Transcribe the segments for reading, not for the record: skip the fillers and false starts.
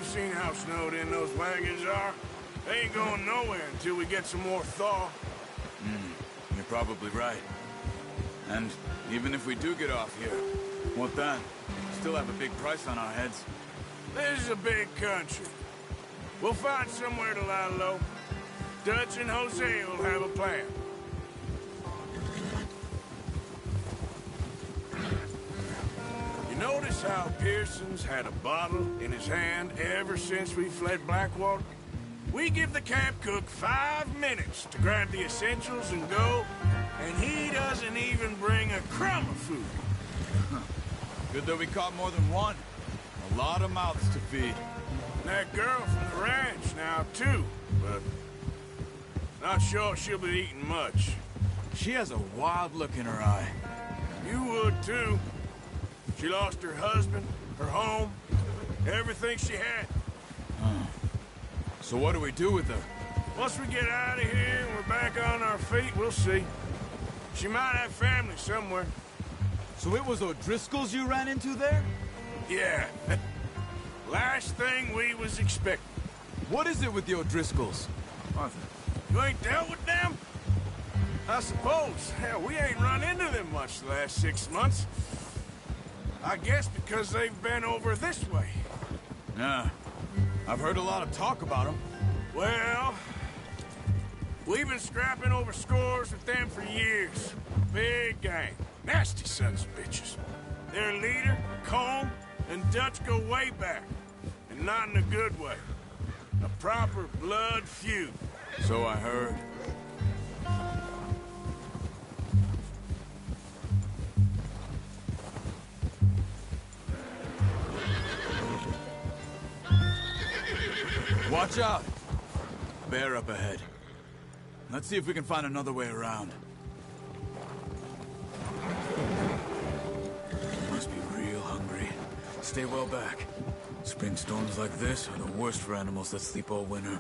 You've seen how snowed in those wagons are. They ain't going nowhere until we get some more thaw. You're probably right. And even if we do get off here, what then? We still have a big price on our heads. This is a big country. We'll find somewhere to lie low. Dutch and Jose will have a plan. You notice how Pearson's had a bottle in his hand ever since we fled Blackwater? We give the camp cook 5 minutes to grab the essentials and go, and he doesn't even bring a crumb of food. Good that we caught more than one. A lot of mouths to feed. And that girl from the ranch now, too, but not sure she'll be eating much. She has a wild look in her eye. You would, too. She lost her husband, her home, everything she had. So what do we do with her? Once we get out of here and we're back on our feet, we'll see. She might have family somewhere. So it was O'Driscoll's you ran into there? Yeah. Last thing we was expecting. What is it with the O'Driscolls? Arthur, you ain't dealt with them? I suppose. Hell, we ain't run into them much the last 6 months. I guess because they've been over this way. Yeah. I've heard a lot of talk about them. Well, we've been scrapping over scores with them for years. Big gang. Nasty sons of bitches. Their leader, Combe, and Dutch go way back. And not in a good way. A proper blood feud. So I heard. Watch out! Bear up ahead. Let's see if we can find another way around. Must be real hungry. Stay well back. Spring storms like this are the worst for animals that sleep all winter.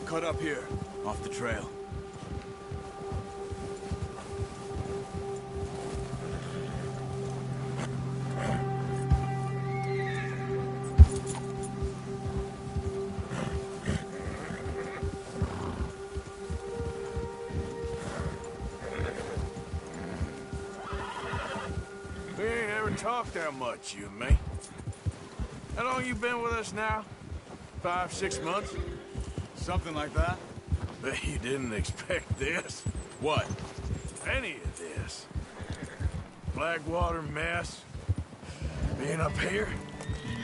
Cut up here, off the trail. We ain't ever talked that much, you and me. How long you been with us now? 5, 6 months? Something like that? Bet you didn't expect this. What? Any of this. Blackwater mess. Being up here.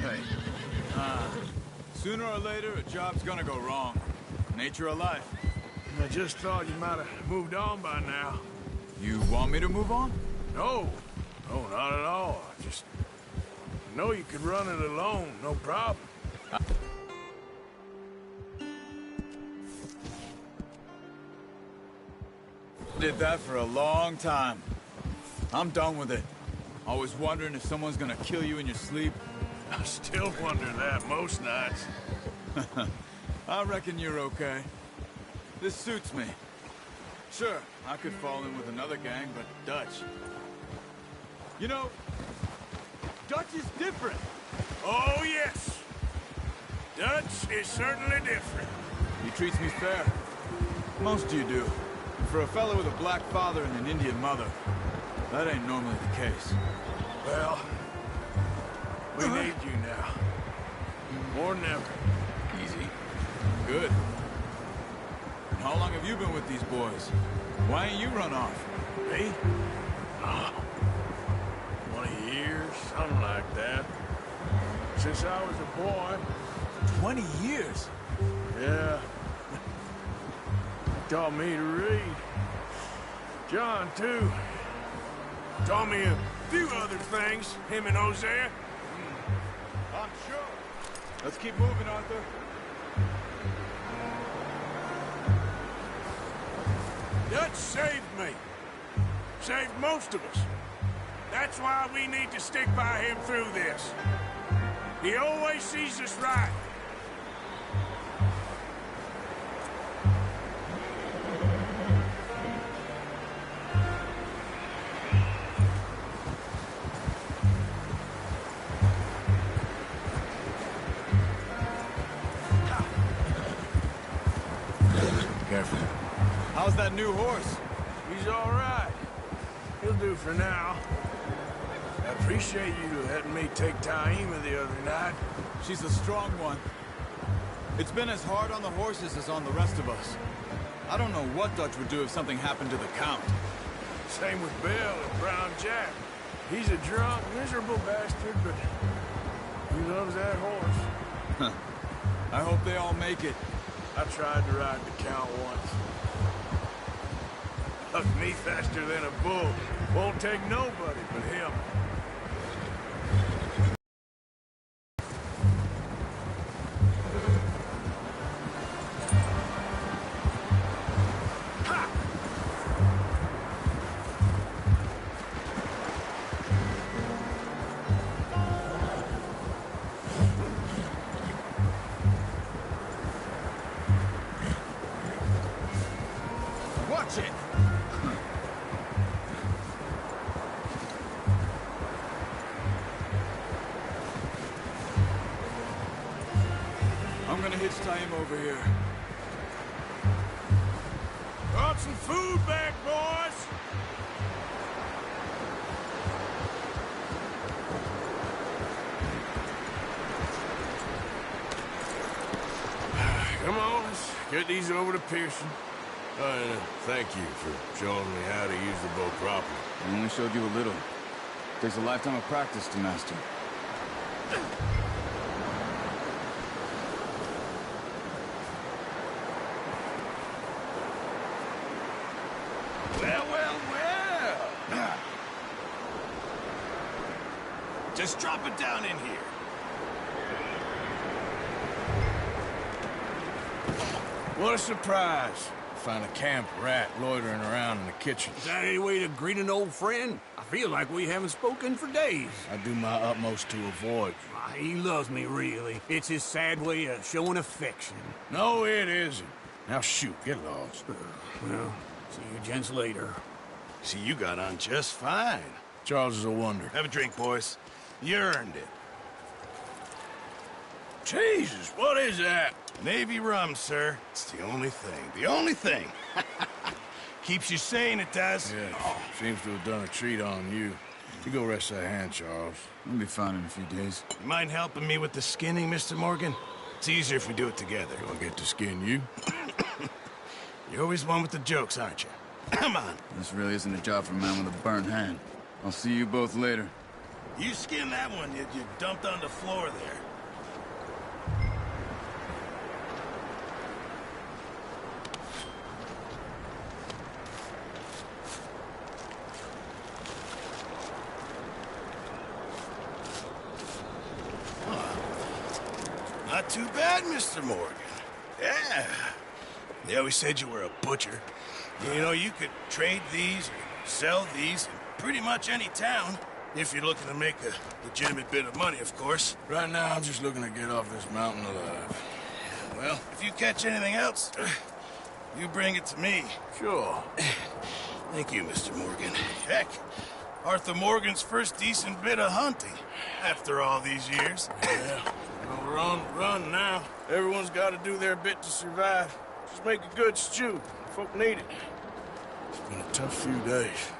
Hey. Sooner or later, a job's gonna go wrong. Nature of life. I just thought you might have moved on by now. You want me to move on? No. No, not at all. I just know you could run it alone, no problem. Did that for a long time. I'm done with it. Always wondering if someone's gonna kill you in your sleep. I still wonder that most nights. I reckon you're okay. This suits me. Sure, I could fall in with another gang, but Dutch. You know, Dutch is different. Oh, yes. Dutch is certainly different. He treats me fair. Most of you do. For a fellow with a black father and an Indian mother, that ain't normally the case. Well, we need you now. More than ever. Easy. Good. And how long have you been with these boys? Why ain't you run off? Me? Oh, 20 years, something like that. Since I was a boy. 20 years? Yeah. Taught me to read. John, too. Taught me a few other things, him and Hosea. I'm sure. Let's keep moving, Arthur. Dutch saved me. Saved most of us. That's why we need to stick by him through this. He always sees us right. Careful. How's that new horse? He's all right. He'll do for now. I appreciate you letting me take Taima the other night. She's a strong one. It's been as hard on the horses as on the rest of us. I don't know what Dutch would do if something happened to the Count. Same with Bill and Brown Jack. He's a drunk, miserable bastard, but he loves that horse. I hope they all make it. I tried to ride the Count once. Hugged me faster than a bull. Won't take nobody but him. Watch it! I'm gonna hitch Taima over here. Brought some food back, boys! Come on, let's get these over to Pearson. And thank you for showing me how to use the bow properly. I only showed you a little. Takes a lifetime of practice to master. Well, well, well! Just drop it down in here. What a surprise. Find a camp rat loitering around in the kitchen. Is that any way to greet an old friend? I feel like we haven't spoken for days. I do my utmost to avoid. He loves me, really. It's his sad way of showing affection. No, it isn't. Now shoot, get lost. Well, see you gents later. See, you got on just fine. Charles is a wonder. Have a drink, boys. You earned it. Jesus, what is that? Navy rum, sir. It's the only thing. The only thing. Keeps you sane, it does. Yeah, seems to have done a treat on you. You go rest that hand, Charles. I'll be fine in a few days. You mind helping me with the skinning, Mr. Morgan? It's easier if we do it together. Do I get to skin you? You're always one with the jokes, aren't you? Come on. This really isn't a job for a man with a burnt hand. I'll see you both later. You skin that one you dumped on the floor there. Not too bad, Mr. Morgan. Yeah. They always said you were a butcher. You know, you could trade these, or sell these, in pretty much any town. If you're looking to make a legitimate bit of money, of course. Right now, I'm just looking to get off this mountain alive. Well, if you catch anything else, you bring it to me. Sure. Thank you, Mr. Morgan. Heck, Arthur Morgan's first decent bit of hunting after all these years. Yeah. We're on the run now. Everyone's got to do their bit to survive. Just make a good stew. Folk need it. It's been a tough few days.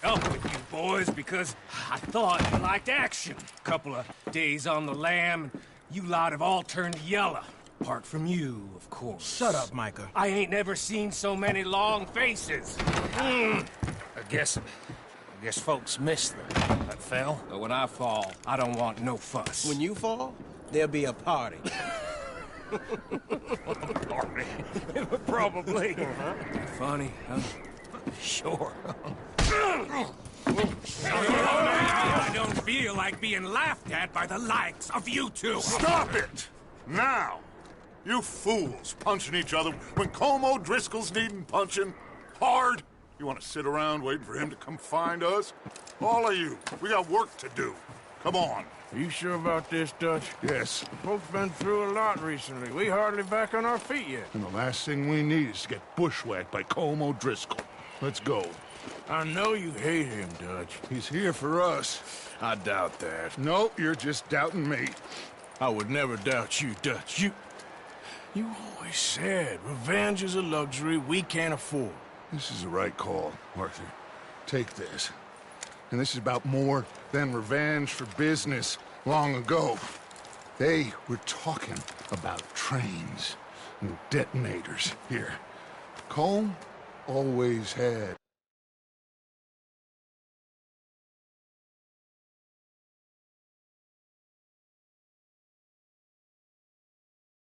Up with you boys because I thought you liked action. Couple of days on the lam, and you lot have all turned yellow. Apart from you, of course. Shut up, Micah. I ain't never seen so many long faces. I guess folks miss them. That fell. But when I fall, I don't want no fuss. When you fall, there'll be a party. Party. Probably. Funny, huh? Sure. I don't feel like being laughed at by the likes of you two. Stop it! Now! You fools punching each other when Colm O'Driscoll's needing punching. Hard! You want to sit around waiting for him to come find us? All of you, we got work to do. Come on. You sure about this, Dutch? Yes. Folks been through a lot recently. We hardly back on our feet yet. And the last thing we need is to get bushwhacked by Colm O'Driscoll. Let's go. I know you hate him, Dutch. He's here for us. I doubt that. No, you're just doubting me. I would never doubt you, Dutch. You always said revenge is a luxury we can't afford. This is the right call, Arthur. Take this. And this is about more than revenge for business long ago. They were talking about trains and detonators here. Colm always had